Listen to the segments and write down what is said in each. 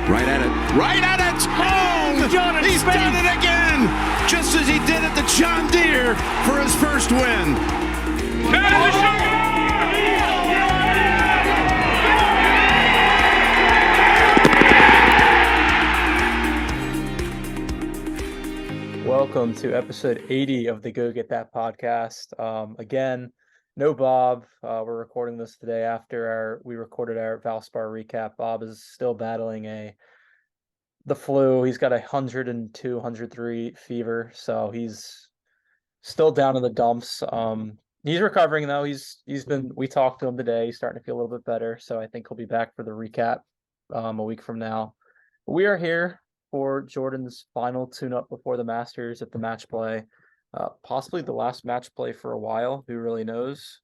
Right at it. Right at it. Oh, Jordan he's Spieth. done it again. Just as he did at the John Deere for his first win. Welcome to episode 80 of the Go Get That podcast. Again, no Bob. We're recording this today after we recorded our Valspar recap. Bob is still battling the flu. He's got 102, 103 fever, so he's still down in the dumps. He's recovering though. We talked to him today. He's starting to feel a little bit better, so I think he'll be back for the recap a week from now. We are here for Jordan's final tune-up before the Masters at the match play. Possibly the last match play for a while. Who really knows?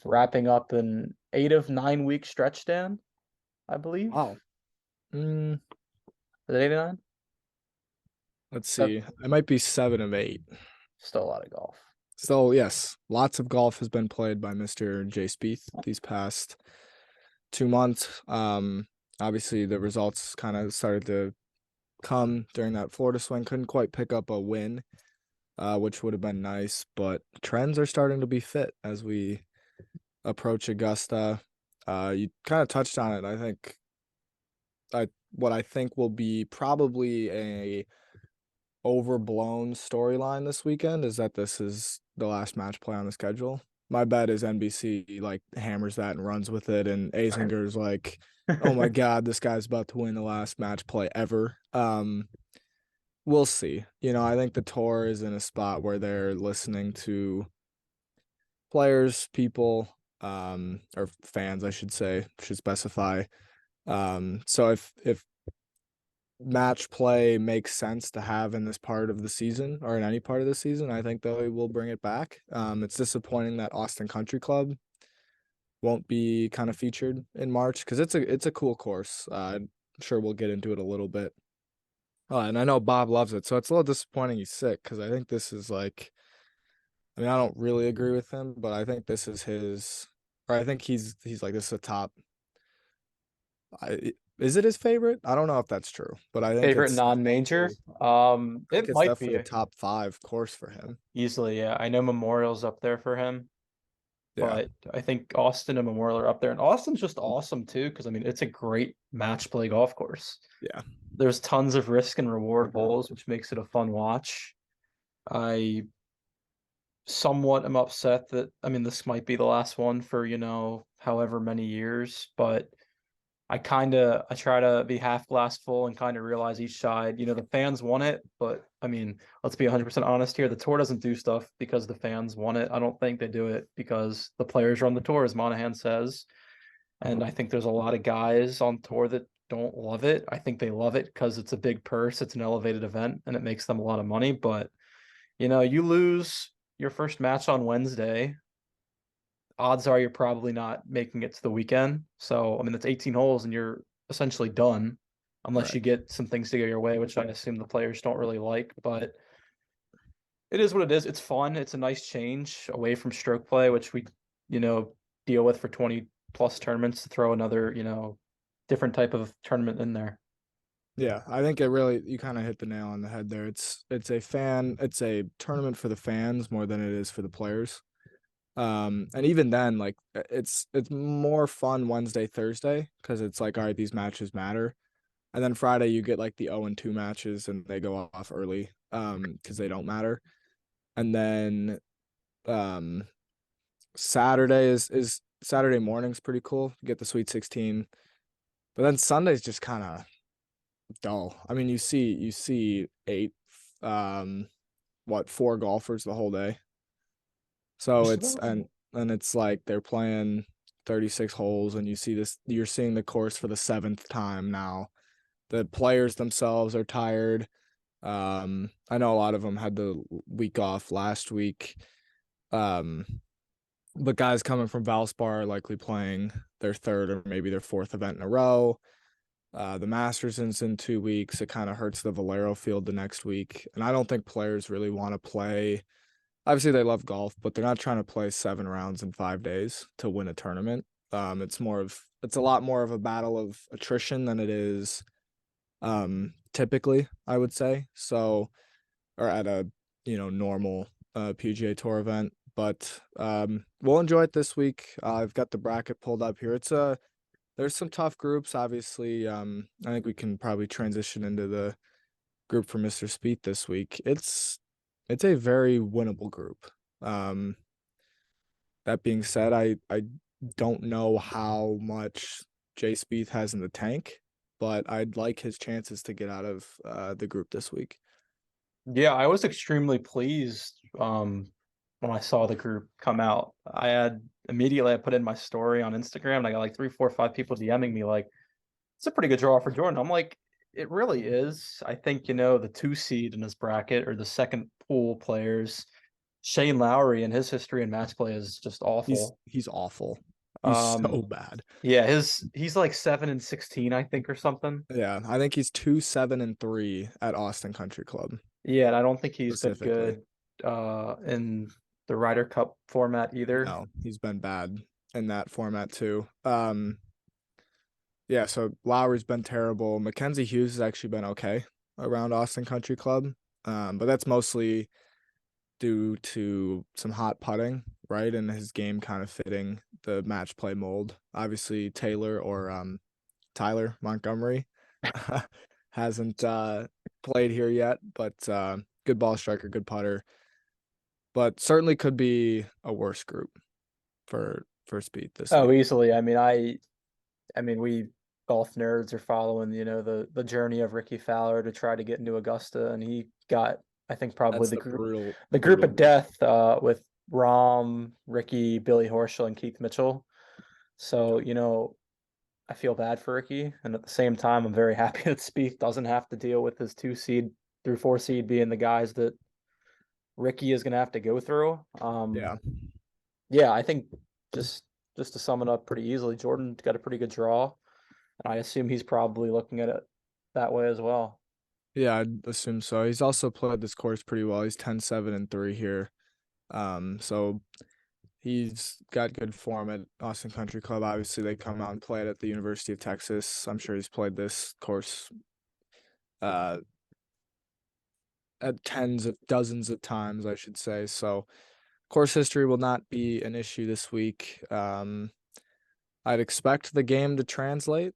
Wrapping up an 8 of 9 week stretch, Dan, I believe. Wow. Is it 8 of 9? Let's see. It might be 7 of 8. Still a lot of golf. So, yes, lots of golf has been played by Mr. J. Spieth these past 2 months. Obviously, the results kind of started to come during that Florida swing. Couldn't quite pick up a win, which would have been nice. But trends are starting to be fit as we approach Augusta. You kind of touched on it. I think what I think will be probably a overblown storyline this weekend is that this is the last match play on the schedule. My bet is NBC hammers that and runs with it, and Azinger's like, oh my God, this guy's about to win the last match play ever. We'll see. I think the tour is in a spot where they're listening to players, people, or fans, I should specify. So if match play makes sense to have in this part of the season or in any part of the season, I think they will bring it back. It's disappointing that Austin Country Club won't be kind of featured in March because it's a cool course. I'm sure we'll get into it a little bit. And I know Bob loves it, so it's a little disappointing he's sick because I think this is I don't really agree with him, but I think this is I think he's like, this is a top. Is it his favorite? I don't know if that's true, but I think Favorite it's non-major? It it's might definitely be a top 5 course for him. easily. Yeah, I know Memorial's up there for him. Yeah. But I think Austin and Memorial are up there. And Austin's just awesome, too, because, it's a great match play golf course. Yeah. There's tons of risk and reward holes, which makes it a fun watch. I somewhat am upset that, this might be the last one for, however many years. But I try to be half glass full and kind of realize each side, the fans want it, but let's be 100% honest here. The tour doesn't do stuff because the fans want it. I don't think they do it because the players run the tour, as Monahan says. And I think there's a lot of guys on tour that don't love it. I think they love it because it's a big purse. It's an elevated event and it makes them a lot of money. But, you lose your first match on Wednesday, odds are you're probably not making it to the weekend. So, it's 18 holes and you're essentially done unless you get some things to go your way, which I assume the players don't really like. But it is what it is. It's fun. It's a nice change away from stroke play, which we, deal with for 20 plus tournaments, to throw another, different type of tournament in there. Yeah, I think you kind of hit the nail on the head there. It's a tournament for the fans more than it is for the players. And even then, it's more fun Wednesday, Thursday, because it's all right, these matches matter. And then Friday you get the 0-2 matches and they go off early because they don't matter. And then Saturday is Saturday morning's pretty cool. You get the Sweet 16. But then Sunday's just kind of dull. You see 8 4 golfers the whole day. So it's they're playing 36 holes and you're seeing the course for the 7th time now. The players themselves are tired. I know a lot of them had the week off last week. But guys coming from Valspar are likely playing their 3rd or maybe their 4th event in a row. The Masters is in 2 weeks. It kind of hurts the Valero field the next week. And I don't think players really want to play. Obviously, they love golf, but they're not trying to play 7 rounds in 5 days to win a tournament. It's a lot more of a battle of attrition than it is typically, I would say. So, or at a normal PGA Tour event. But we'll enjoy it this week. I've got the bracket pulled up here. There's some tough groups, obviously. I think we can probably transition into the group for Mr. Spieth this week. It's a very winnable group. That being said, I don't know how much Jay Spieth has in the tank, but I'd like his chances to get out of the group this week. Yeah, I was extremely pleased when I saw the group come out. I put in my story on Instagram and I got like 3, 4, 5 people DMing me like, it's a pretty good draw for Jordan. I'm like, it really is. I think, the 2 seed in this bracket or the second pool players, Shane Lowry and his history in match play is just awful. He's awful. He's so Um, bad. yeah, he's like 7-16, I think, or something. Yeah, I think he's 2-7-3 at Austin Country Club Yeah, and I don't think he's been specifically. good in the Ryder Cup format either. No, he's been bad in that format too. Yeah, so Lowry's been terrible. Mackenzie Hughes has actually been okay around Austin Country Club. But that's mostly due to some hot putting, right? And his game kind of fitting the match play mold. Obviously, Tyler Montgomery hasn't played here yet, but good ball striker, good putter. But certainly could be a worse group for Spieth this Oh, week. easily. I mean, we golf nerds are following, the journey of Ricky Fowler to try to get into Augusta, and he got, I think, probably That's the the group brutal, the group brutal of death with Rahm, Ricky, Billy Horschel, and Keith Mitchell. So, I feel bad for Ricky, and at the same time, I'm very happy that Spieth doesn't have to deal with his 2 seed through 4 seed being the guys that Ricky is going to have to go through. Yeah. Yeah, I think just just to sum it up pretty easily, Jordan got a pretty good draw, and I assume he's probably looking at it that way as well. Yeah, I'd assume so. He's also played this course pretty well. He's 10-7-3 here. So he's got good form at Austin Country Club. Obviously, they come out and play it at the University of Texas. I'm sure he's played this course uh at tens of dozens of times, I should say. So course history will not be an issue this week. I'd expect the game to translate,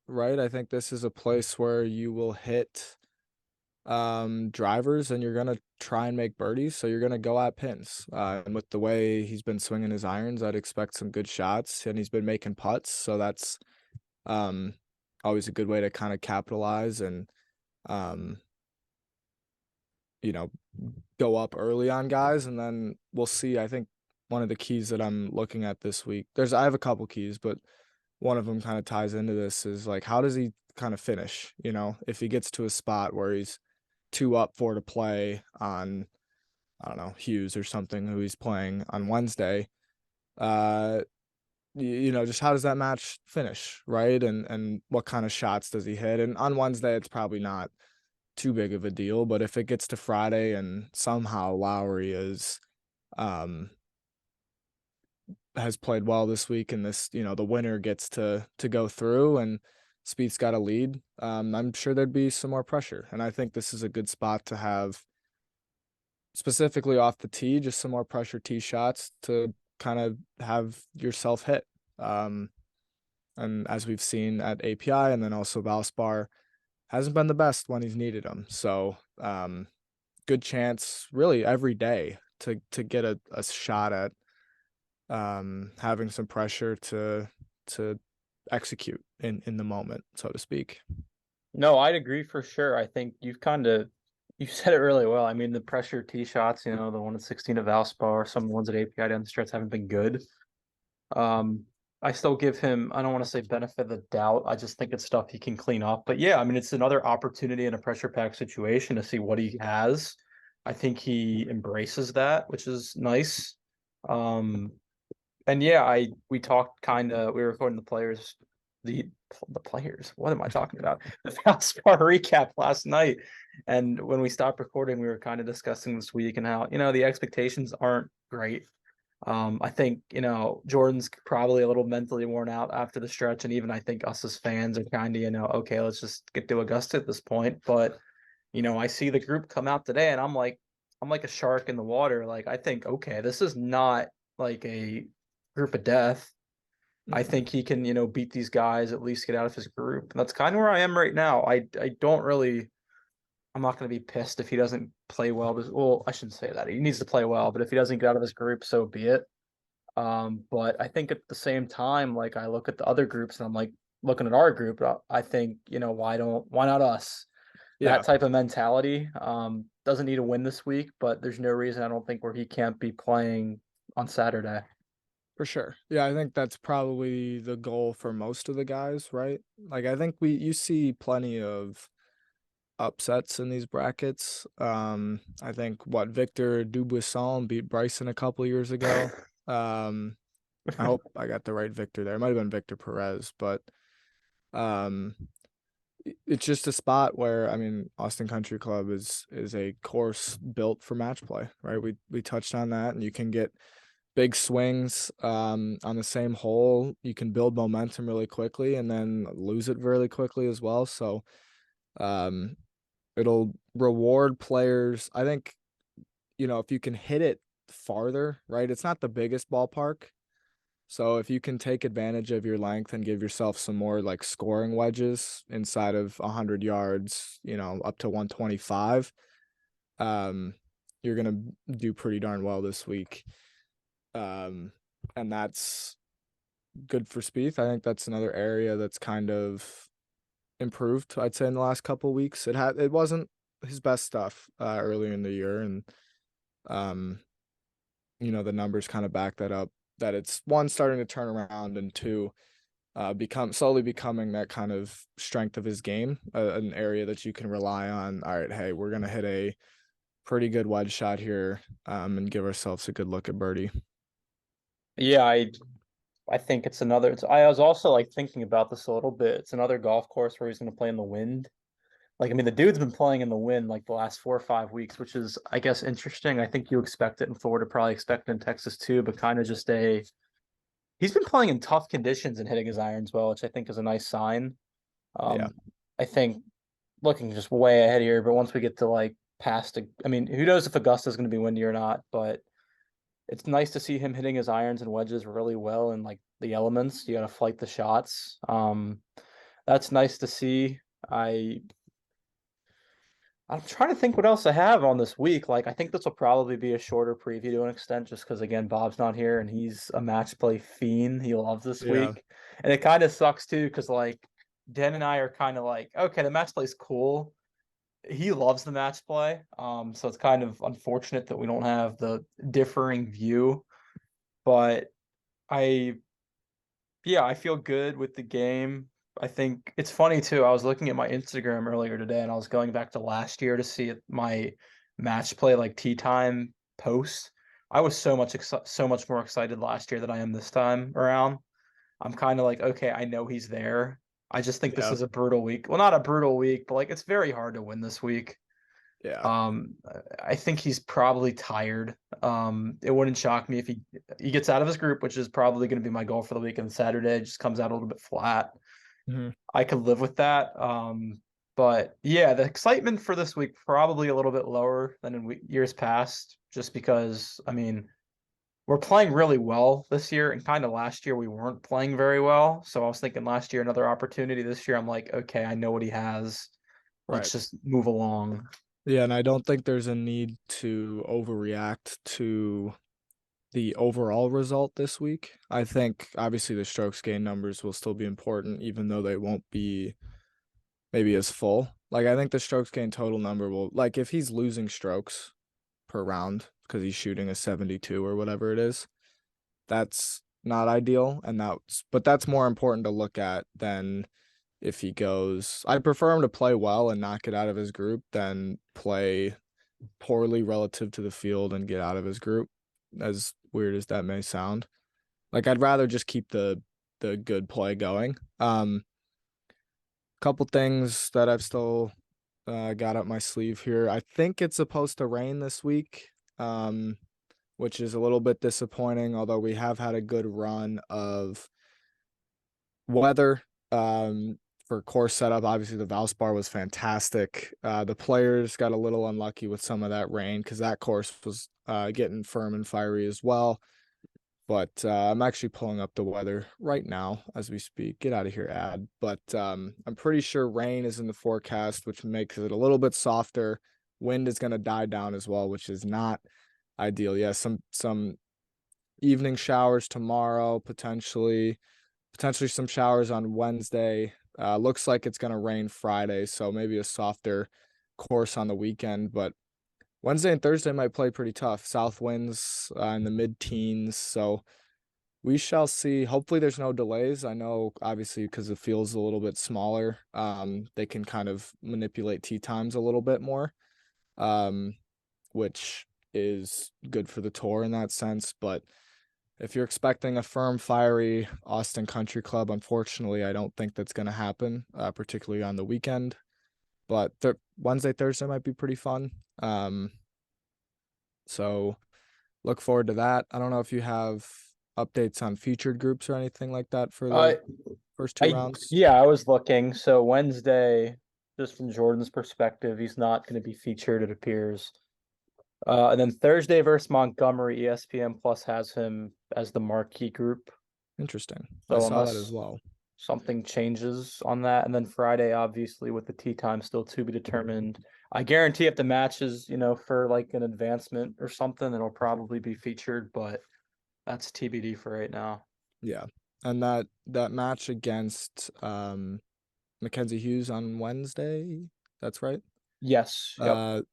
right? I think this is a place where you will hit drivers and you're gonna try and make birdies, so you're gonna go at pins. And with the way he's been swinging his irons, I'd expect some good shots, and he's been making putts, so that's um always a good way to kind of capitalize and um you know go up early on guys, and then we'll see. I think one of the keys that I'm looking at this week, I have a couple keys, but one of them kind of ties into this is like, how does he kind of finish? If he gets to a spot where he's 2 up, 4 to play on, I don't know, Hughes or something, who he's playing on Wednesday, uh, just how does that match finish, right? And what kind of shots does he hit? And on Wednesday, it's probably not too big of a deal, but if it gets to Friday and somehow Lowry um has played well this week, and the winner gets to go through and Spieth's got a lead, I'm sure there'd be some more pressure. And I think this is a good spot to have, specifically off the tee, just some more pressure tee shots to kind of have yourself hit. And as we've seen at API and then also Valspar, hasn't been the best when he's needed them. So good chance really every day to get a shot at having some pressure to execute in the moment, so to speak. No, I'd agree for sure. I think you said it really well. I mean, the pressure tee shots, the one at 16 at Valspar, some of the ones at API down the stretch haven't been good. I still give him, I don't want to say benefit of the doubt. I just think it's stuff he can clean up. But yeah, I mean, it's another opportunity in a pressure pack situation to see what he has. I think he embraces that, which is nice. And yeah, we talked we were recording the players. What am I talking about? The Valspar recap last night. And when we stopped recording, we were kind of discussing this week and how, the expectations aren't great. I think, Jordan's probably a little mentally worn out after the stretch, and even I think us as fans are kind of, okay, let's just get to Augusta at this point. But, I see the group come out today, and I'm like a shark in the water. Like, I think, okay, this is not like a group of death. I Mhm. think he can, beat these guys, at least get out of his group. And that's kind of where I am right now. I don't really I'm not going to be pissed if he doesn't play well. Well, I shouldn't say that. He needs to play well, but if he doesn't get out of his group, so be it. But I think at the same time, like I look at the other groups and I'm like looking at our group, I think, why not us? That Yeah, type of mentality. Doesn't need to win this week, but there's no reason I don't think where he can't be playing on Saturday. for sure. Yeah, I think that's probably the goal for most of the guys, right? Like I think you see plenty of upsets in these brackets. I think what Victor Dubuisson beat Bryson a couple years ago. Um, I hope I got the right Victor there. It might have been Victor Perez, but um, it's just a spot where I mean, Austin Country Club is a course built for match play, right? We touched on that, and you can get big swings on the same hole. You can build momentum really quickly and then lose it really quickly as well. So um, it'll reward players. I think, if you can hit it farther, right? It's not the biggest ballpark. So if you can take advantage of your length and give yourself some more like scoring wedges inside of 100 yards, up to 125, um, you're gonna do pretty darn well this week. Um, and that's good for Spieth. I think that's another area that's kind of improved, I'd say, in the last couple of weeks. It wasn't his best stuff earlier in the year, and um, the numbers kind of back that up. That it's one starting to turn around, and two, become slowly becoming that kind of strength of his game, an area that you can rely on. All right, hey, we're gonna hit a pretty good wedge shot here, and give ourselves a good look at birdie. Yeah, I think I was also like thinking about this a little bit. It's another golf course where he's going to play in the wind. Like, I mean, the dude's been playing in the wind like the last 4 or 5 weeks, which is, I guess, interesting. I think you expect it in Florida, probably expect it in Texas too, but kind of just he's been playing in tough conditions and hitting his irons well, which I think is a nice sign. Yeah. Um, I think looking just way ahead here, but once we get to like I mean, who knows if Augusta's going to be windy or not, but it's nice to see him hitting his irons and wedges really well in like the elements. You got to fight the shots. That's nice to see. I I'm trying to think what else I have on this week. Like, I think this will probably be a shorter preview to an extent, just because again, Bob's not here and he's a match play fiend. He loves this Yeah. week, and it kind of sucks too, because like Den and I are kind of like, okay, the match play's cool. He loves the match play, so it's kind of unfortunate that we don't have the differing view. But I yeah, I feel good with the game. I think it's funny too. I was looking at my Instagram earlier today and I was going back to last year to see my match play like tea time posts. I was so much more excited last year than I am this time around. I'm kind of like, okay, I know he's there. I just think this Yeah. is a brutal week. Well, not a brutal week, but like it's very hard to win this week. Yeah. Um, I think he's probably tired. It wouldn't shock me if he gets out of his group, which is probably going to be my goal for the weekend. Saturday just comes out a little bit flat. Mhm. I could live with that. But yeah, the excitement for this week probably a little bit lower than in years past, just because I mean we're playing really well this year, and kind of last year we weren't playing very well. So I was thinking last year another opportunity. This year I'm like, okay, I know what he has. Let's Right. just move along. Yeah, and I don't think there's a need to overreact to the overall result this week. I think obviously the strokes gain numbers will still be important, even though they won't be maybe as full. Like I think the strokes gain total number will like if he's losing strokes per round because he's shooting a 72 or whatever it is, that's not ideal. And that's more important to look at than if he goes. I prefer him to play well and not get out of his group than play poorly relative to the field and get out of his group, as weird as that may sound. Like I'd rather just keep the good play going. Couple things that I've still got up my sleeve here. I think it's supposed to rain this week. Um, which is a little bit disappointing, although we have had a good run of weather. For course setup, obviously the Valspar was fantastic. The players got a little unlucky with some of that rain because that course was getting firm and fiery as well. But I'm actually pulling up the weather right now as we speak. Get out of here, ad. But I'm pretty sure rain is in the forecast, which makes it a little bit softer. Wind is going to die down as well, which is not ideal. Yeah, some evening showers tomorrow, potentially some showers on Wednesday. Looks like it's going to rain Friday, so maybe a softer course on the weekend. But Wednesday and Thursday might play pretty tough. South winds in the mid-teens, so we shall see. Hopefully, there's no delays. I know, obviously, because the field's a little bit smaller, they can kind of manipulate tee times a little bit more, which is good for the tour in that sense. But if you're expecting a firm, fiery Austin Country Club, unfortunately, I don't think that's going to happen, particularly on the weekend. But Wednesday, Thursday might be pretty fun. So look forward to that. I don't know if you have updates on featured groups or anything like that for the first two rounds. Yeah, I was looking. So Wednesday, just from Jordan's perspective, he's not going to be featured, it appears. And then Thursday versus Montgomery, ESPN Plus has him as the marquee group. Interesting. So I saw unless that as well. something changes on that, and then Friday, obviously, with the tee time still to be determined. I guarantee if the match is, for like an advancement or something, it'll probably be featured, but that's TBD for right now. Yeah. And that match against Mackenzie Hughes on Wednesday, that's right? Yes. Yep.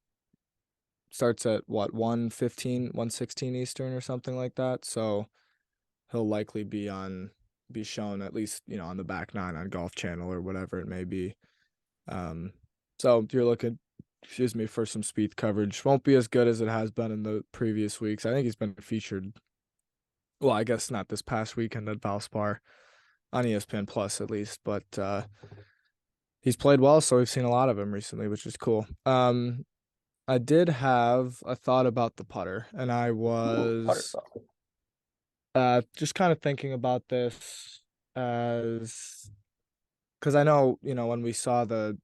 Starts at what, 1:15, 1:16 Eastern or something like that. So he'll likely be shown at least, on the back nine on Golf Channel or whatever it may be. So if you're looking, for some Spieth coverage, won't be as good as it has been in the previous weeks. I think he's been featured. Well, I guess not this past weekend at Valspar on ESPN Plus at least, but he's played well, so we've seen a lot of him recently, which is cool. I did have a thought about the putter, and I was just kind of thinking about this as because I know, when we saw the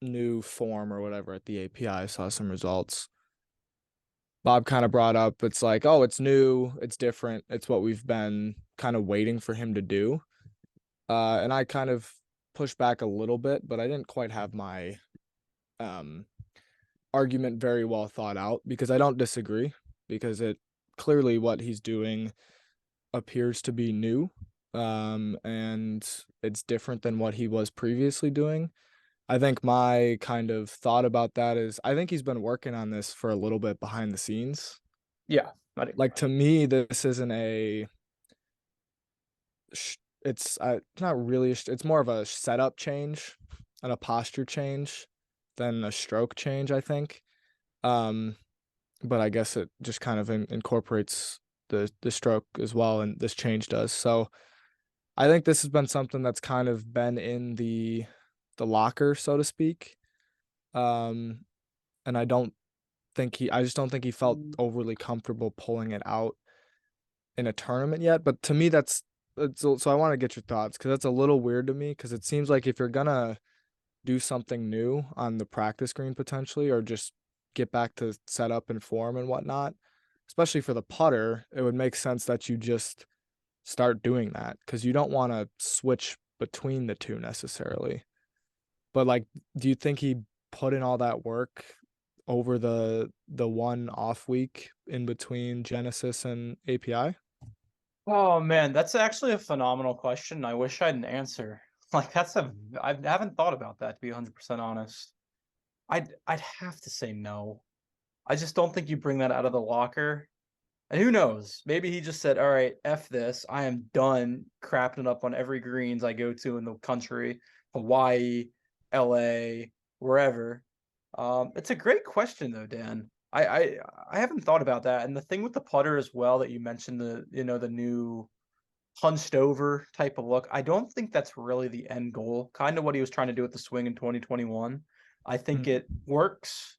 new form or whatever at the API, I saw some results. Bob kind of brought up, it's like, oh, it's new, it's different, it's what we've been kind of waiting for him to do. And I kind of pushed back a little bit, but I didn't quite have my argument very well thought out, because I don't disagree, because it clearly what he's doing appears to be new, and it's different than what he was previously doing. I think my kind of thought about that is I think he's been working on this for a little bit behind the scenes. Yeah. Like, to me, this isn't it's not really, it's more of a setup change and a posture change than a stroke change, I think. But I guess it just kind of incorporates the stroke as well, and this change does. So I think this has been something that's kind of been in the locker, so to speak. And I just don't think he felt overly comfortable pulling it out in a tournament yet. But to me, so I want to get your thoughts, because that's a little weird to me, because it seems like if you're gonna do something new on the practice green potentially, or just get back to setup and form and whatnot, especially for the putter, it would make sense that you just start doing that, because you don't want to switch between the two necessarily. But like, do you think he put in all that work over the one off week in between Genesis and API? Oh man, that's actually a phenomenal question. I wish I had an answer. Like I haven't thought about that, to be 100% honest. I'd have to say no. I just don't think you bring that out of the locker. And who knows? Maybe he just said, "All right, F this. I am done crapping it up on every greens I go to in the country, Hawaii, LA, wherever." It's a great question though, Dan. I haven't thought about that. And the thing with the putter as well that you mentioned, the new hunched over type of look. I don't think that's really the end goal. Kind of what he was trying to do with the swing in 2021. I think it works,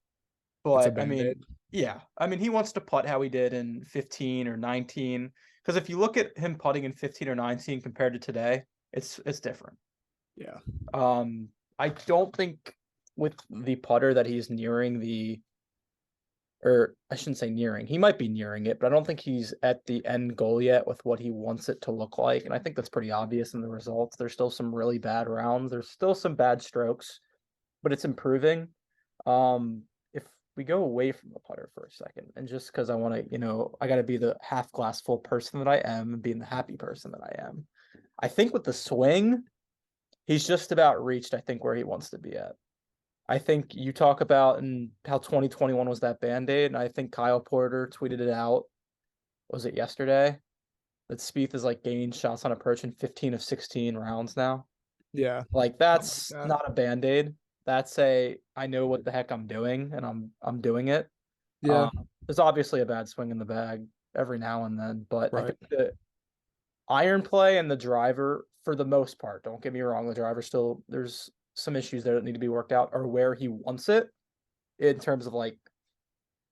It's a but I mean, Band-Aid. Yeah, I mean, he wants to putt how he did in 15 or 19. Because if you look at him putting in 15 or 19 compared to today, it's different. Yeah. Um, I don't think with the putter that he's nearing or I shouldn't say nearing. He might be nearing it, but I don't think he's at the end goal yet with what he wants it to look like. And I think that's pretty obvious in the results. There's still some really bad rounds. There's still some bad strokes, but it's improving. If we go away from the putter for a second, and just because I want to, I got to be the half glass full person that I am and being the happy person that I am. I think with the swing, he's just about reached, I think, where he wants to be at. I think you talk about and how 2021 was that band-aid, and I think Kyle Porter tweeted it out. Was it yesterday? That Spieth is like gaining shots on approach in 15 of 16 rounds now. Yeah. Like Something like that's that. not a band-aid. That's I know what the heck I'm doing and I'm doing it. Yeah. There's obviously a bad swing in the bag every now and then, but I Right. think the iron play and the driver, for the most part, don't get me wrong, the driver still there's some issues there that need to be worked out, or where he wants it in terms of like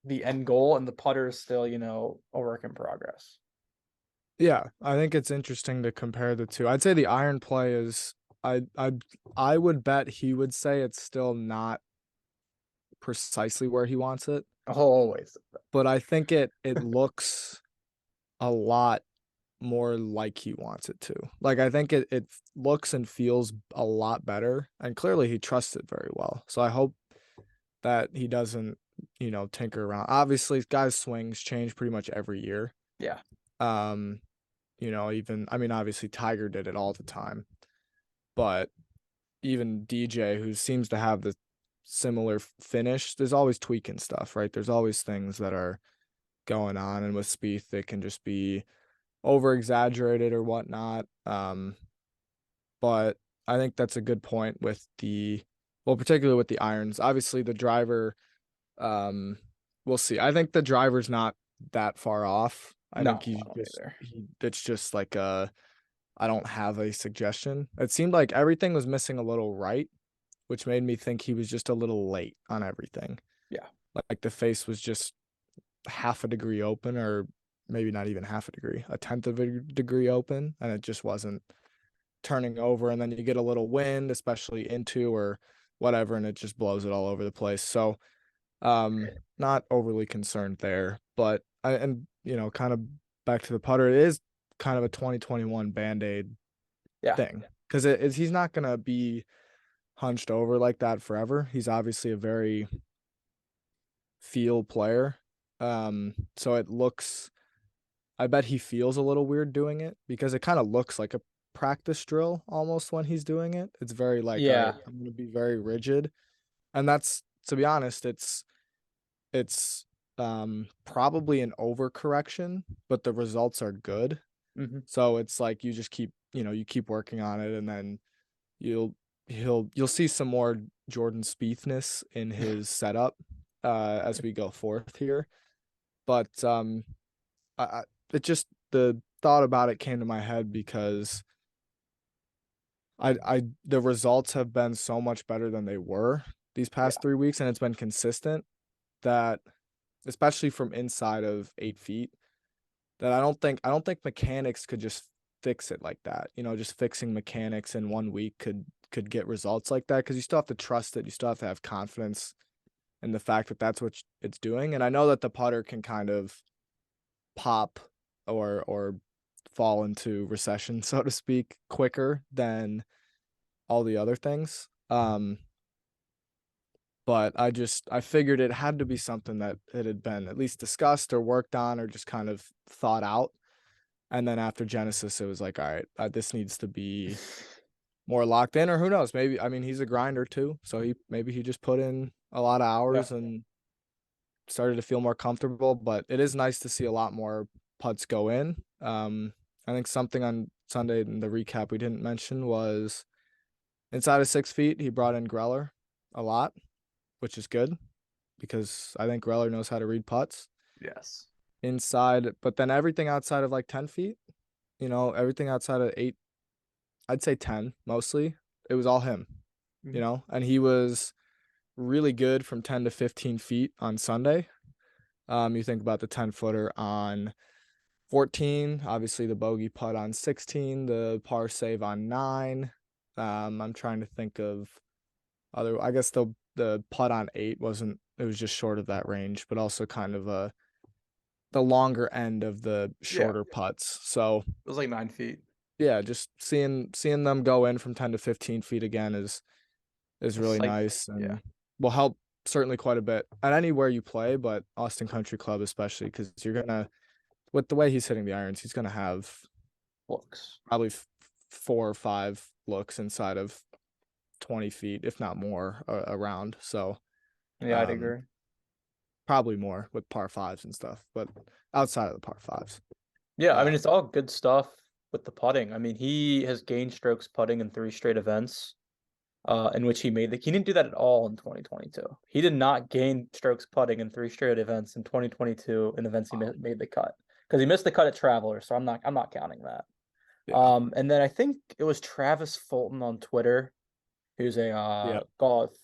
the end goal, and the putter is still, a work in progress. Yeah, I think it's interesting to compare the two. I'd say the iron play is I would bet he would say it's still not precisely where he wants it, Always. but I think it looks a lot more like he wants it to. Like I think it looks and feels a lot better, and clearly he trusts it very well. So I hope that he doesn't, tinker around. Obviously, guys' swings change pretty much every year. Yeah. Um, even I mean, obviously Tiger did it all the time, but even DJ, who seems to have the similar finish, there's always tweaking stuff, right? There's always things that are going on, and with Spieth, it can just be over exaggerated or whatnot. But I think that's a good point with particularly with the irons. Obviously, the driver, we'll see. I think the driver's not that far off. I No, think I don't either. it's just like I don't have a suggestion. It seemed like everything was missing a little right, which made me think he was just a little late on everything. Yeah. Like the face was just half a degree open, or maybe not even half a degree, a tenth of a degree open, and it just wasn't turning over. And then you get a little wind, especially into or whatever, and it just blows it all over the place. So not overly concerned there, but kind of back to the putter, it is kind of a 2021 band-aid Yeah. thing, because he's not gonna be hunched over like that forever. He's obviously a very feel player. So it looks, I bet he feels a little weird doing it, because it kind of looks like a practice drill almost when he's doing it. It's very like, all right, Yeah. I'm going to be very rigid. And that's, to be honest, it's probably an overcorrection, but the results are good. Hmm. So it's like you just keep, you keep working on it, and then you'll you'll see some more Jordan Spiethness in his setup as we go forth here. But I it just the thought about it came to my head because the results have been so much better than they were these past Yeah. 3 weeks, and it's been consistent, that especially from inside of 8 feet, that I don't think mechanics could just fix it like that. Just fixing mechanics in 1 week could get results like that, because you still have to trust it. You still have to have confidence in the fact that that's what it's doing. And I know that the putter can kind of pop or fall into recession, so to speak, quicker than all the other things. But I figured it had to be something that it had been at least discussed or worked on or just kind of thought out. And then after Genesis, it was like, all right, this needs to be more locked in, or who knows? Maybe, I mean, he's a grinder too, so maybe he just put in a lot of Yeah. hours and started to feel more comfortable. But it is nice to see a lot more putts go in. I think something on Sunday in the recap we didn't mention was inside of 6 feet, he brought in Greller a lot, which is good, because I think Greller knows how to read putts Yes. inside. But then everything outside of like 10 feet, everything outside of 8, I'd say 10 mostly, it was all him, Mhm. and he was really good from 10 to 15 feet on Sunday. You think about the 10-footer on 14, obviously the bogey putt on 16, the par save on 9. I'm trying to think of other. I guess the putt on 8 wasn't. It was just short of that range, but also kind of the longer end of the Yeah, shorter putts. So it was like 9 feet. yeah, just seeing them go in from 10 to 15 feet again is It's really like, nice yeah, and will help certainly quite a bit at anywhere you play, but Austin Country Club especially because you're gonna with the way he's hitting the irons, he's gonna have looks. probably 4 or 5 looks inside of 20 feet, if not more, around. So Yeah, I'd um, agree. probably more with par fives and stuff, but outside of the par fives. Yeah, I mean, Um, it's all good stuff with the putting. I mean, he has gained strokes putting in 3 straight events, in which he didn't do that at all in 2022. He did not gain strokes putting in 3 straight events in 2022 in events he made the cut because he missed the cut at Travelers, so I'm not counting that. yeah, And then I think it was Travis Fulton on Twitter, who's a yeah, golf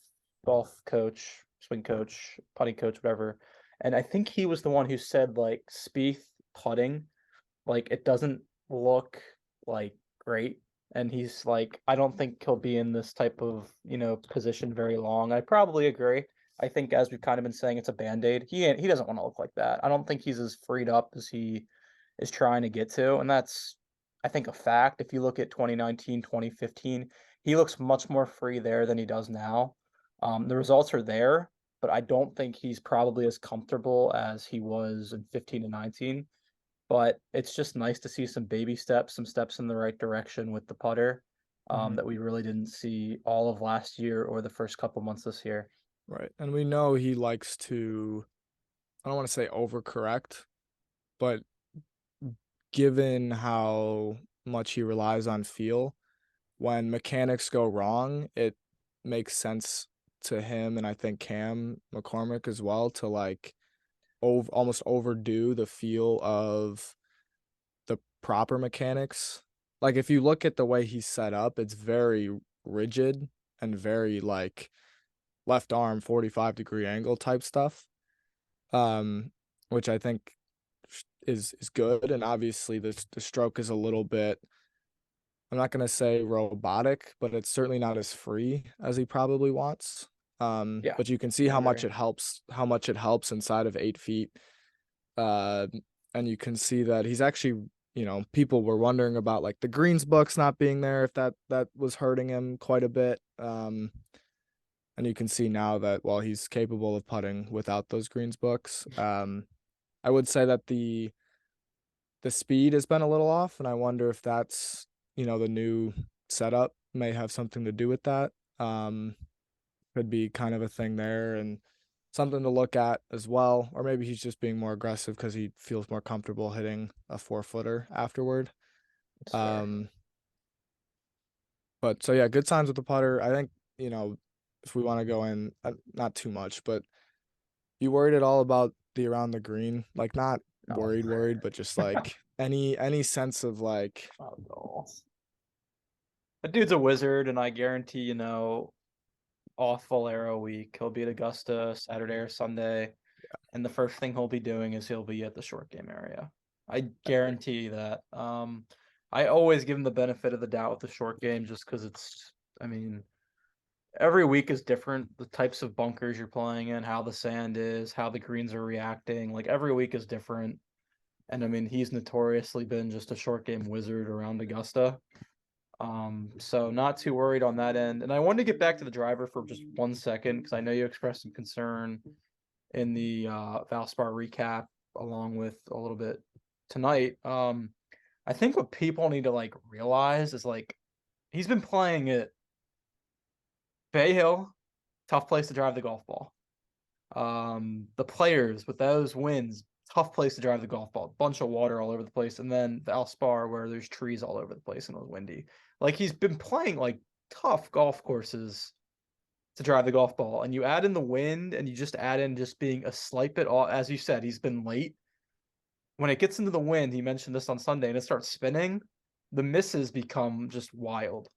coach, swing coach, putting coach, whatever. And I think he was the one who said like Spieth putting, like it doesn't look like great. And he's like, I don't think he'll be in this type of, position very long. I probably agree. I think as we've kind of been saying, it's a band-aid. He doesn't want to look like that. I don't think he's as freed up as he is trying to get to. And that's, I think, a fact. If you look at 2019, 2015, he looks much more free there than he does now. The results are there, but I don't think he's probably as comfortable as he was in 15 and 19. But it's just nice to see some baby steps, some steps in the right direction with the putter, mhm, that we really didn't see all of last year or the first couple months this year. right. And we know he likes to. I don't want to say overcorrect, but given how much he relies on feel, when mechanics go wrong, it makes sense to him and I think Cam McCormick as well to like almost overdo the feel of the proper mechanics. Like if you look at the way he's set up, it's very rigid and very like left arm 45-degree angle type stuff. Um, which I think is good. And obviously the stroke is a little bit, I'm not gonna say robotic, but it's certainly not as free as he probably wants. Yeah, But you can see I agree. how much it helps inside of 8 feet. Uh, and you can see that he's actually, people were wondering about like the greens books not being there, if that was hurting him quite a bit. And you can see now that while he's capable of putting without those greens books, I would say that the speed has been a little off, and I wonder if that's, the new setup may have something to do with that. Um, could be kind of a thing there and something to look at as well. Or maybe he's just being more aggressive because he feels more comfortable hitting a 4-footer afterward. It's fair. Um, but so yeah, good signs with the putter. I think, if we want to go in, not too much, but you worried at all about the around the green? Like not Oh, worried, but just like any sense of like, oh no. The dude's a wizard, and I guarantee, off Valero week, he'll be at Augusta Saturday or Sunday, and the first thing he'll be doing is he'll be at the short game area. I guarantee that. I always give him the benefit of the doubt with the short game just because I mean, every week is different. The types of bunkers you're playing in, how the sand is, how the greens are reacting. Like every week is different. And I mean, he's notoriously been just a short game wizard around Augusta. So not too worried on that end. And I wanted to get back to the driver for just 1 second because I know you expressed some concern in the Valspar recap along with a little bit tonight. I think what people need to like realize is like he's been playing at Bay Hill, tough place to drive the golf ball. The players with those wins, tough place to drive the golf ball. Bunch of water all over the place, and then Valspar where there's trees all over the place and it was windy. Like he's been playing like tough golf courses to drive the golf ball, and you add in the wind, and you just add in just being a slight bit off. As you said, he's been late. When it gets into the wind, he mentioned this on Sunday, and it starts spinning, the misses become just wild.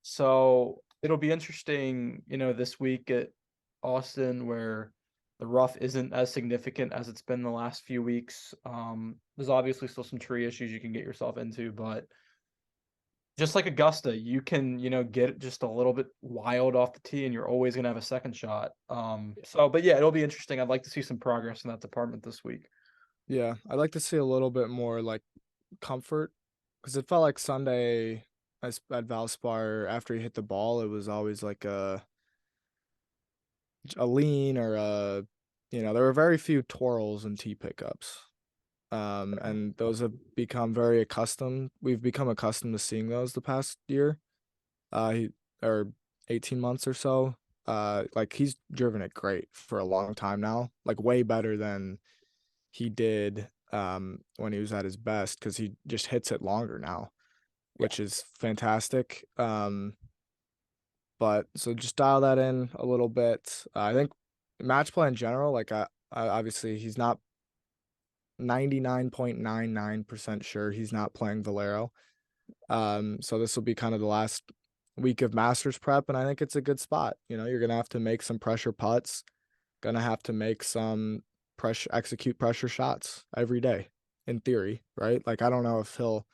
So it'll be interesting, this week at Austin where The rough isn't as significant as it's been the last few weeks. There's obviously still some tree issues you can get yourself into, but just like Augusta, you can, get just a little bit wild off the tee and you're always gonna have a second shot. But yeah, it'll be interesting. I'd like to see some progress in that department this week. Yeah, I'd like to see a little bit more like comfort because it felt like Sunday at Valspar after he hit the ball, it was always like a lean or there were very few twirls and tee pickups. And those have become very accustomed. We've become accustomed to seeing those the past year, or 18 months or so. Like he's driven it great for a long time now, like way better than he did when he was at his best because he just hits it longer now, which is fantastic. But so just dial that in a little bit. I think match play in general, like I obviously he's not 99.99% sure he's not playing Valero. So this will be kind of the last week of Masters prep, and I think it's a good spot. You're gonna have to make some pressure putts, gonna have to make some execute pressure shots every day, in theory, right? Like I don't know if he'll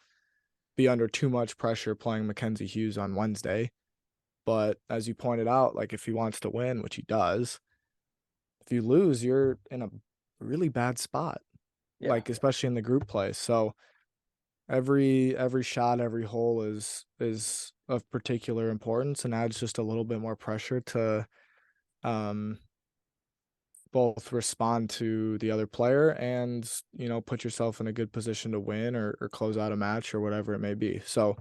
be under too much pressure playing Mackenzie Hughes on Wednesday, but as you pointed out, like if he wants to win, which he does, if you lose, you're in a really bad spot, Yeah. like especially in the group play. So every shot, every hole is of particular importance and adds just a little bit more pressure to um both respond to the other player and put yourself in a good position to win or close out a match or whatever it may be. So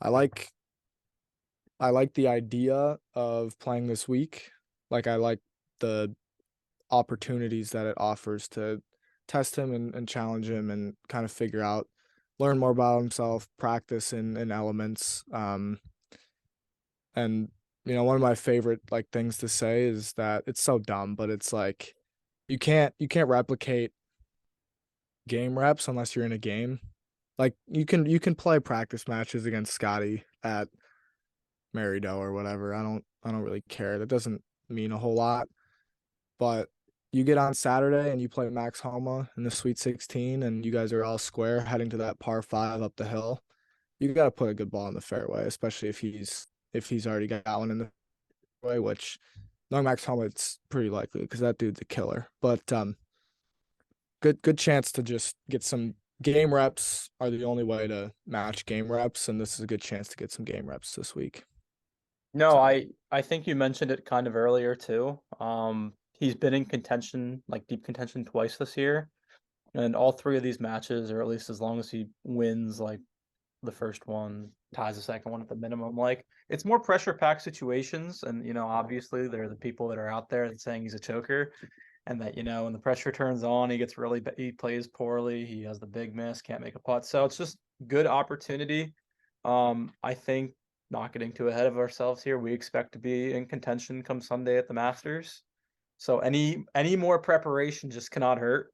I like the idea of playing this week. Like I like the opportunities that it offers to test him and challenge him and kind of learn more about himself, practice in elements. And one of my favorite like things to say is that it's so dumb, but it's like you can't replicate game reps unless you're in a game. Like you can play practice matches against Scotty at Maridoe or whatever. I don't really care. That doesn't mean a whole lot. But you get on Saturday and you play Max Homa in the Sweet 16 and you guys are all square heading to that par 5 up the hill. You got to put a good ball in the fairway, especially if he's already got one in the fairway, which knowing Max Homa, it's pretty likely because that dude's a killer. But good chance to just get some game reps are the only way to match game reps, and this is a good chance to get some game reps this week. No, So I think you mentioned it kind of earlier too. He's been in contention, like deep contention twice this year, and all three of these matches, or at least as long as he wins, like the first one, ties the second one at the minimum. Like it's more pressure packed situations, and obviously there are the people that are out there that saying he's a choker, and that when the pressure turns on, he plays poorly, he has the big miss, can't make a putt. So it's just good opportunity. I think not getting too ahead of ourselves here, we expect to be in contention come Sunday at the Masters. So any more preparation just cannot hurt.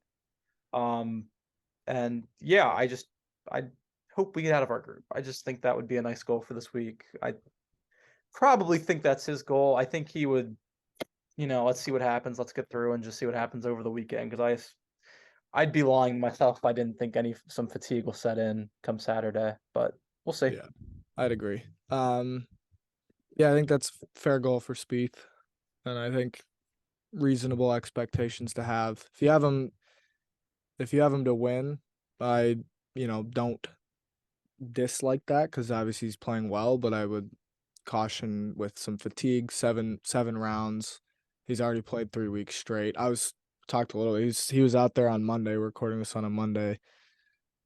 Um, and yeah, I hope we get out of our group. I just think that would be a nice goal for this week. I probably think that's his goal. I think he would, let's see what happens. Let's get through and just see what happens over the weekend because I'd be lying to myself if I didn't think some fatigue will set in come Saturday, but we'll see. yeah, I'd agree. Yeah, I think that's fair goal for Spieth, and I think reasonable expectations to have. If you have him to win, I don't dislike that because obviously he's playing well, but I would caution with some fatigue. Seven rounds. He's already played 3 weeks straight. I was talked a little. He was out there on Monday. We're recording this on a Monday.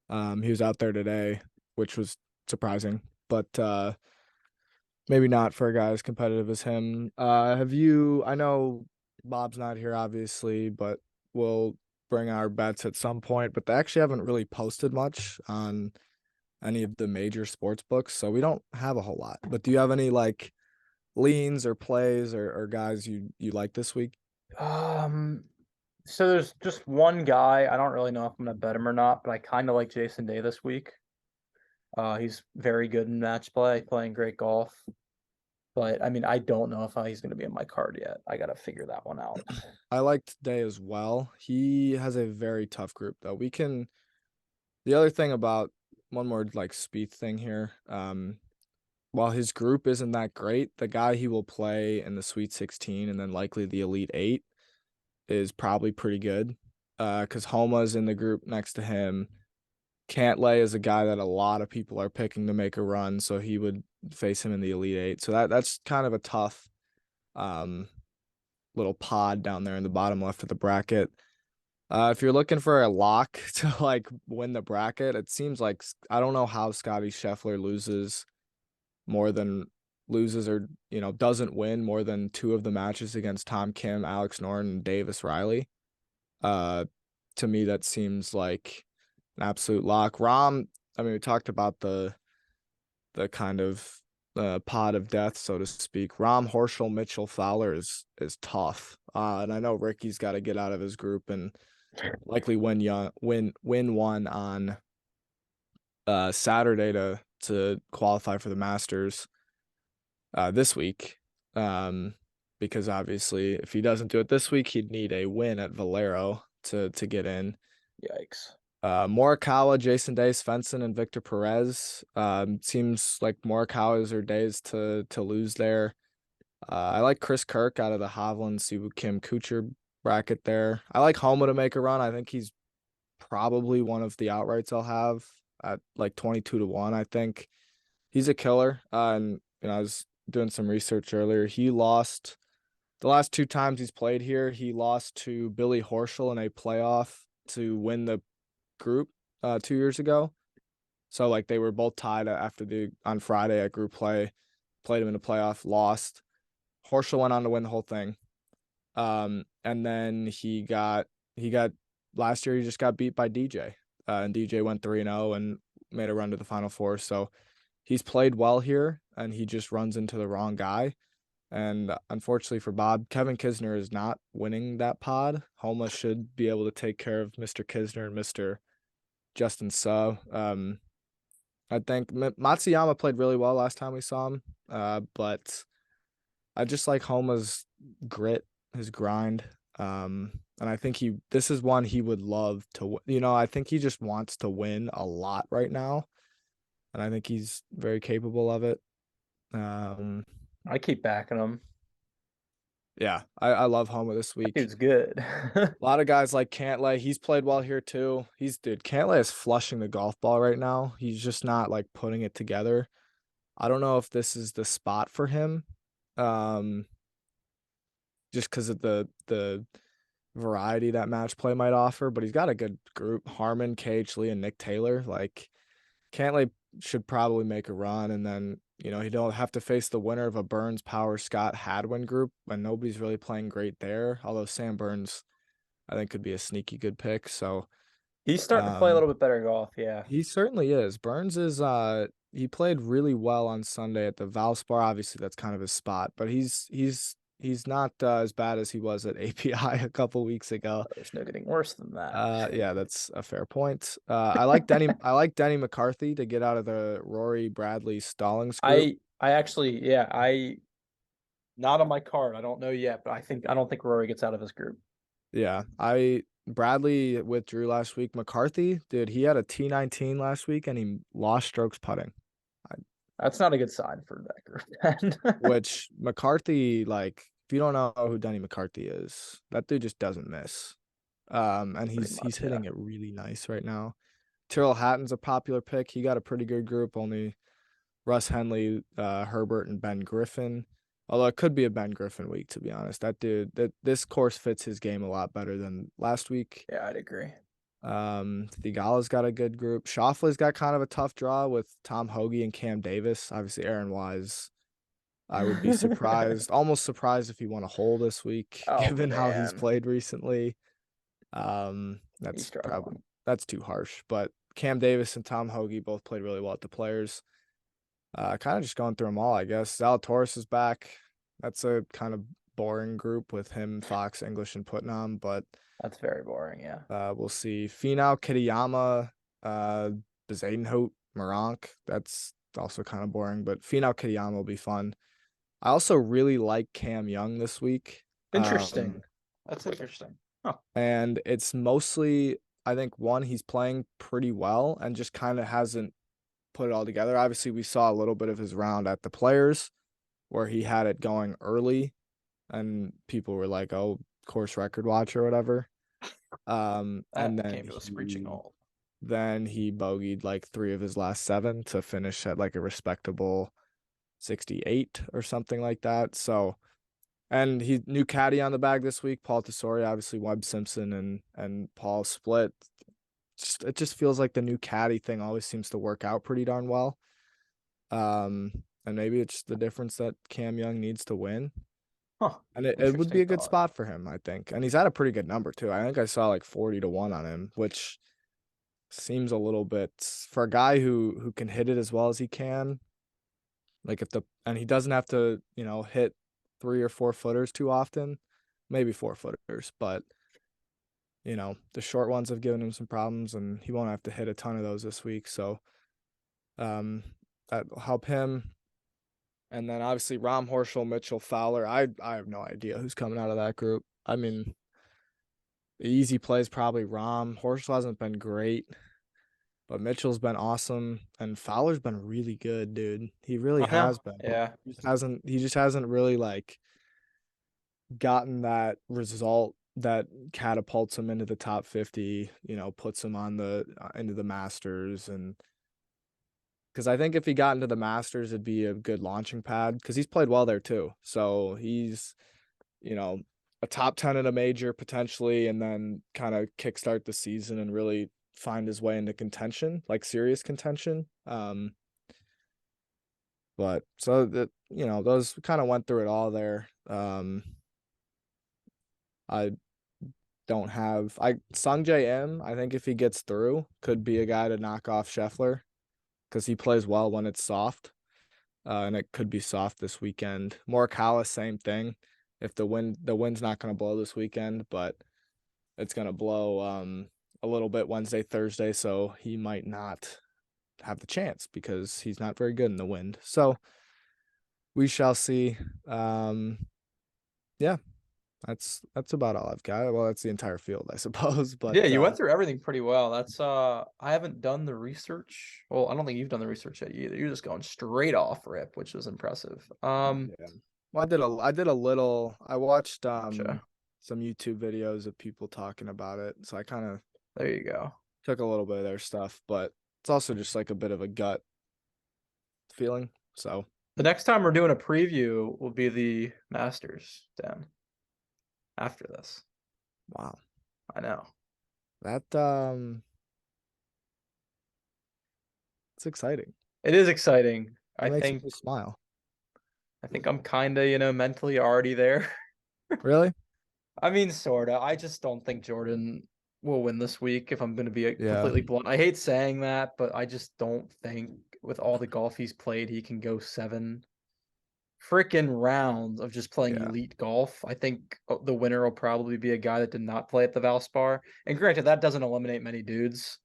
He was out there today, which was surprising, but maybe not for a guy as competitive as him. I know Bob's not here, obviously, but we'll bring our bets at some point. But they actually haven't really posted much on any of the major sports books, so we don't have a whole lot. But do you have any like leans or plays or guys you like this week? So there's just one guy. I don't really know if I'm gonna bet him or not, but I kind of like Jason Day this week. He's very good in match play, playing great golf. But I mean, I don't know if he's going to be in my card yet. I got to figure that one out. I like today as well. He has a very tough group though. The other thing about one more like Spieth thing here. While his group isn't that great, the guy he will play in the Sweet 16 and then likely the Elite 8 is probably pretty good. Because Homa's in the group next to him. Cantlay is a guy that a lot of people are picking to make a run, so he would face him in the Elite 8. So that's kind of a tough um, little pod down there in the bottom left of the bracket. If you're looking for a lock to like win the bracket, it seems like I don't know how Scotty Scheffler loses or doesn't win more than 2 of the matches against Tom Kim, Alex Norton, and Davis Riley. To me, that seems like an absolute lock. Rahm, I mean, we talked about the kind of pod of death, so to speak. Rahm, Horschel, Mitchell, Fowler is tough. And I know Ricky's got to get out of his group and likely win one on Saturday to qualify for the Masters this week. Because obviously if he doesn't do it this week, he'd need a win at Valero to get in. Yikes. Morikawa, Jason Day, Svensson, and Victor Perez. Seems like Morikawa's are days to lose there. I like Chris Kirk out of the Hovland, Siwoo Kim, Kuchar bracket there. I like Homa to make a run. I think he's probably one of the outrights I'll have at like 22-1. I think he's a killer. And I was doing some research earlier. He lost the last 2 times he's played here. He lost to Billy Horschel in a playoff to win the group 2 years ago. So like they were both tied on Friday at group play, played him in a playoff, lost. Horschel went on to win the whole thing. And then he got last year he just got beat by DJ. And DJ went 3-0 and made a run to the Final Four. So he's played well here and he just runs into the wrong guy. And unfortunately for Bob, Kevin Kisner is not winning that pod. Homa should be able to take care of Mr. Kisner and Mr. Justin Suh. I think Matsuyama played really well last time we saw him, but I just like Homa's grit, his grind, and I think this is one he would love to. I think he just wants to win a lot right now, and I think he's very capable of it. I keep backing him. Yeah, I love Homa this week. Dude's good. A lot of guys like Cantlay. He's played well here too. Cantlay is flushing the golf ball right now. He's just not like putting it together. I don't know if this is the spot for him. Just because of the variety that match play might offer, but he's got a good group. Harmon, Cage, Lee, and Nick Taylor. Like Cantlay should probably make a run, and then he don't have to face the winner of a Burns, Power, Scott, Hadwin group, and nobody's really playing great there. Although Sam Burns, I think, could be a sneaky good pick. So he's starting to play a little bit better golf. Yeah, he certainly is. Burns is he played really well on Sunday at the Valspar. Obviously, that's kind of his spot, but he's not as bad as he was at API a couple weeks ago. There's no getting worse than that. Yeah, that's a fair point. I like Denny McCarthy to get out of the Rory Bradley Stallings group. I actually, I not on my card. I don't know yet, but I don't think Rory gets out of his group. Yeah, Bradley withdrew last week. McCarthy, dude, he had a T19 last week and he lost strokes putting. That's not a good sign for that group. Which McCarthy, like, if you don't know who Denny McCarthy is, that dude just doesn't miss. And he's hitting it really nice right now. Tyrrell Hatton's a popular pick. He got a pretty good group. Only Russ Henley, Herbert, and Ben Griffin. Although it could be a Ben Griffin week, to be honest. This course fits his game a lot better than last week. Yeah, I'd agree. Thigala's got a good group. Schauffele's got kind of a tough draw with Tom Hoagie and Cam Davis. Obviously, Aaron Wise. I would be almost surprised if he won a hole this week, given how he's played recently. That's too harsh. But Cam Davis and Tom Hoagie both played really well at the Players. Kind of just going through them all, I guess. Zalatoris is back. That's a kind of boring group with him, Fox, English, and Putnam, but that's very boring, yeah. We'll see. Finau, Kitayama, Bezadenhout, Moronk. That's also kind of boring, but Finau, Kitayama will be fun. I also really like Cam Young this week. Interesting. That's interesting. Huh. And it's mostly, I think, one, he's playing pretty well and just kind of hasn't put it all together. Obviously, we saw a little bit of his round at the Players where he had it going early and people were like, oh, course record watch or whatever. And That then came to a screeching halt. then he bogeyed like 3 of his last 7 to finish at like a respectable 68 or something like that. So, and he new caddy on the bag this week, Paul Tesori, obviously Webb Simpson and Paul split. It just feels like the new caddy thing always seems to work out pretty darn well. And maybe it's the difference that Cam Young needs to win. Huh. And it would Interesting be a good thought. spot for him, I think. And he's at a pretty good number too. I think I saw like 40-1 on him, which seems a little bit for a guy who can hit it as well as he can. Like and he doesn't have to, hit 3 or 4 footers too often, maybe 4 footers, but the short ones have given him some problems and he won't have to hit a ton of those this week. So that'll help him. And then obviously Rahm, Horschel, Mitchell, Fowler. I have no idea who's coming out of that group. I mean, the easy play is probably Rahm. Horschel hasn't been great, but Mitchell's been awesome, and Fowler's been really good, dude. He really I know. has been. Yeah. He just hasn't really like gotten that result that catapults him into the top 50, puts him on the into the Masters. And because I think if he got into the Masters, it'd be a good launching pad because he's played well there too. So he's, a top 10 at a major potentially, and then kind of kickstart the season and really find his way into contention, like serious contention. But so that, those kind of went through it all there. I don't have Sung J M. I think if he gets through, could be a guy to knock off Scheffler because he plays well when it's soft. And it could be soft this weekend. Morikawa, same thing. If the wind's not going to blow this weekend, but it's going to blow a little bit Wednesday, Thursday, so he might not have the chance because he's not very good in the wind. So we shall see. Yeah, that's about all I've got. Well, that's the entire field, I suppose. But Yeah, you went through everything pretty well. That's I haven't done the research. Well, I don't think you've done the research yet either. You're just going straight off rip, which was impressive. yeah. Well, I did a little. I watched Gotcha. some YouTube videos of people talking about it, so I kind of There you go. took a little bit of their stuff, but it's also just like a bit of a gut feeling. So The next time we're doing a preview will be the Masters, Dan. After this. wow, I know. that it's exciting. It is exciting. It makes me smile. I think I'm kinda, mentally already there. Really? I mean, sorta. I just don't think Jordan will win this week, if I'm gonna be Yeah. completely blunt. I hate saying that, but I just don't think with all the golf he's played, he can go 7 freaking rounds of just playing Yeah. elite golf. I think the winner will probably be a guy that did not play at the Valspar. And granted, that doesn't eliminate many dudes,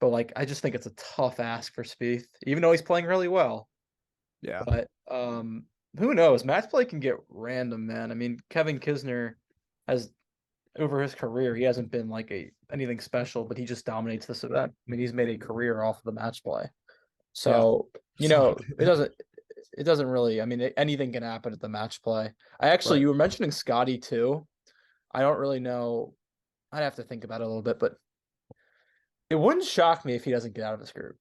but like I just think it's a tough ask for Spieth, even though he's playing really well. Yeah. But who knows? Match play can get random, man. I mean, Kevin Kisner has over his career, he hasn't been like anything special, but he just dominates this event. I mean, he's made a career off of the match play. So, it doesn't really, I mean, anything can happen at the match play. Right. You were mentioning Scotty too. I don't really know. I'd have to think about it a little bit, but it wouldn't shock me if he doesn't get out of this group.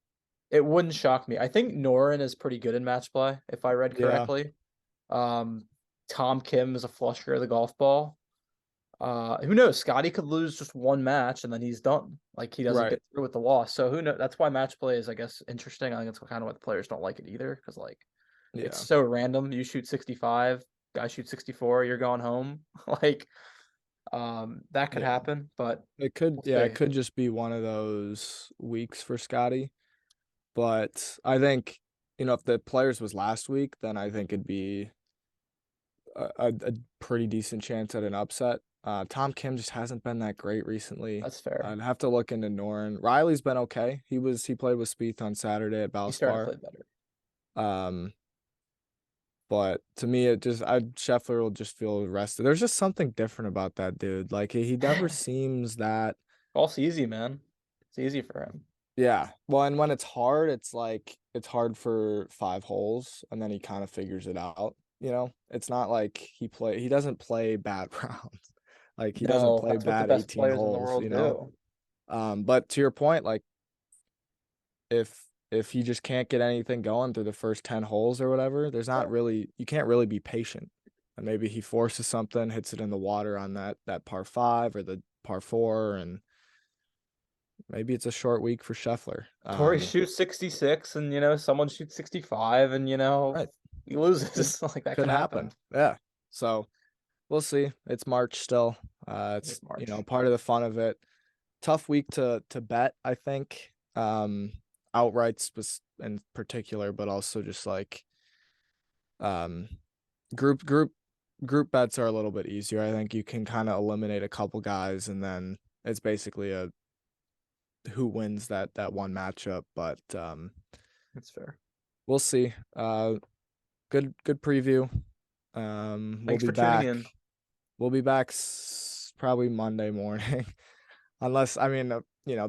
It wouldn't shock me. I think Norin is pretty good in match play, if I read Yeah. correctly. Tom Kim is a flusher of the golf ball. Who knows? Scotty could lose just one match and then he's done. Like he doesn't Right. get through with the loss. So who knows? That's why match play is, I guess, interesting. I think that's kind of why the players don't like it either, because like Yeah. it's so random. You shoot 65, guy shoots 64, you're going home. Like that could Yeah. happen, but It could, we'll it see. could just be one of those weeks for Scotty. But I think, if the Players was last week, then I think it'd be a pretty decent chance at an upset. Tom Kim just hasn't been that great recently. That's fair. I'd have to look into Norin. Riley's been okay. He played with Spieth on Saturday at He started to Valspar. play better. But to me, Scheffler will just feel rested. There's just something different about that dude. Like he never seems that. Golf's easy, man. It's easy for him. Yeah. Well, and when it's hard, it's like it's hard for 5 holes, and then he kind of figures it out. It's not like he doesn't play bad rounds. Like he doesn't No, play that's what the bad best 18 players in the holes, world do. But to your point, like if he just can't get anything going through the first 10 holes or whatever, you can't really be patient. And maybe he forces something, hits it in the water on that par 5 or the par 4, and maybe it's a short week for Scheffler. Or he shoots 66 and someone shoots 65 and Right. he loses. Like that Could happen. Yeah. So we'll see. It's March still. It's March. Part of the fun of it. Tough week to bet, I think. Outrights was in particular, but also just like group bets are a little bit easier. I think you can kind of eliminate a couple guys, and then it's basically a who wins that one matchup. But That's fair. we'll see. Good preview. Thanks We'll for be back. tuning in. We'll be back probably Monday morning, unless the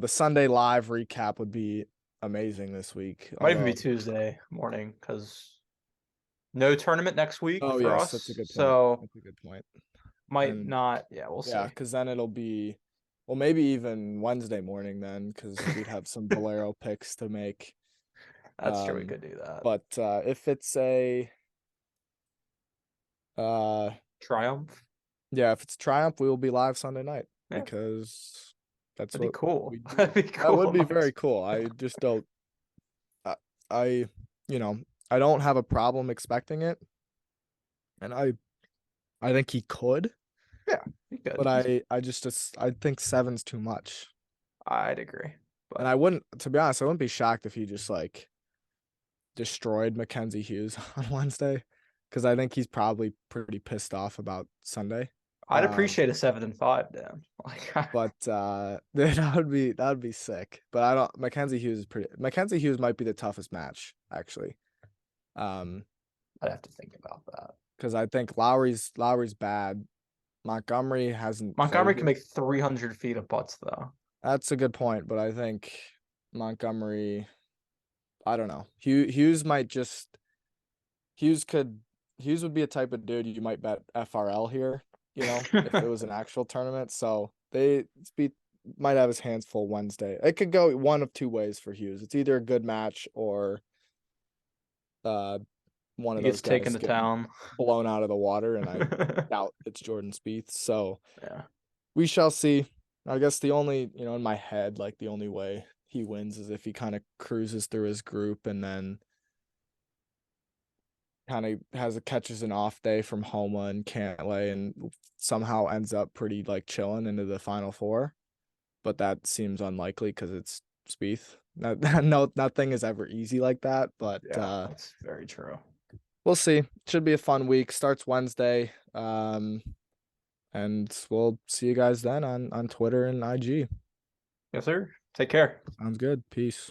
Sunday live recap would be amazing this week. Might even be Tuesday morning because no tournament next week Oh for yes, us. that's a good point. So That's a good point. might not. Yeah, we'll see. Yeah, because then it'll be, well, maybe even Wednesday morning then, because we'd have some Valero picks to make. That's true. We could do that. But if it's a Triumph. Yeah, if it's Triumph, we will be live Sunday night Yeah. because That'd be cool. we do. That'd be cool. That would be very cool. I just don't. I I don't have a problem expecting it, and I think he could. Yeah, he could. But I think 7's too much. I'd agree. But And I wouldn't, to be honest, I wouldn't be shocked if he just like destroyed Mackenzie Hughes on Wednesday, because I think he's probably pretty pissed off about Sunday. I'd appreciate a 7-5, Dan. But that would be sick. But I don't. Mackenzie Hughes might be the toughest match actually. I'd have to think about that because I think Lowry's bad. Montgomery can make 300 feet of putts though. That's a good point, but I think Montgomery, I don't know. Hughes would be a type of dude you might bet FRL here, if it was an actual tournament. So Spieth might have his hands full Wednesday. It could go one of two ways for Hughes. It's either a good match or one of those guys taken to town, blown out of the water, and I doubt it's Jordan Spieth. So yeah, we shall see. I guess the only, in my head, like the only way he wins is if he kind of cruises through his group and then kind of catches an off day from Homa and Cantlay and somehow ends up pretty like chilling into the final four. But that seems unlikely because it's Spieth. No, nothing is ever easy like that. But yeah, that's very true. We'll see. Should be a fun week. Starts Wednesday. And we'll see you guys then on Twitter and IG. Yes, sir. Take care. Sounds good. Peace.